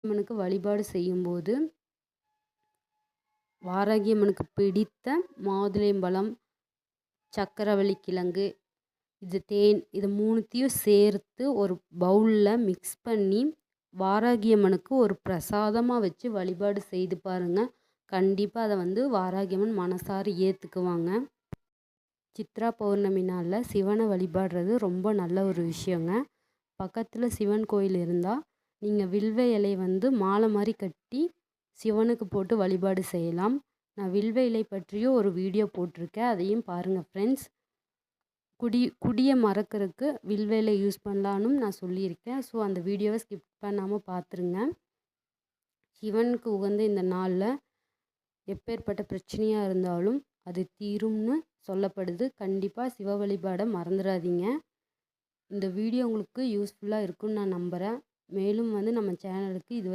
அம்மனுக்கு வழிபாடு செய்யும்போது வாராகியம்மனுக்கு பிடித்த மாதுளம்பழம், சக்கரவள்ளி கிழங்கு, தேன் இது மூணுத்தையும் சேர்த்து ஒரு பவுலில் மிக்ஸ் பண்ணி வாராகியம்மனுக்கு ஒரு பிரசாதமாக வச்சு வழிபாடு செய்து பாருங்க. கண்டிப்பாக அதை வாராகியம்மன் மனசார ஏற்றுக்குவாங்க. சித்ரா பௌர்ணமி நாளில் சிவனை வழிபாடுறது ரொம்ப நல்ல ஒரு விஷயங்க. பக்கத்தில் சிவன் கோயில் இருந்தால் நீங்கள் வில்வ இலை மாலை மாதிரி கட்டி சிவனுக்கு போட்டு வழிபாடு செய்யலாம். நான் வில்வ இலை பற்றியும் ஒரு வீடியோ போட்டிருக்கேன், அதையும் பாருங்கள் ஃப்ரெண்ட்ஸ். குடியை மறக்கிறதுக்கு வில்வ இலை யூஸ் பண்ணலான்னு நான் சொல்லியிருக்கேன். ஸோ அந்த வீடியோவை ஸ்கிப் பண்ணாமல் பார்த்துருங்க. சிவனுக்கு உகந்த இந்த நாளில் எப்பேற்பட்ட பிரச்சனையாக இருந்தாலும் அது தீரும்னு சொல்லப்படுது. கண்டிப்பாக சிவ வழிபாடை மறந்துடாதீங்க. இந்த வீடியோ உங்களுக்கு யூஸ்ஃபுல்லாக இருக்குன்னு நான் நம்புகிறேன். மேலும் நம்ம சேனலுக்கு இதுவரை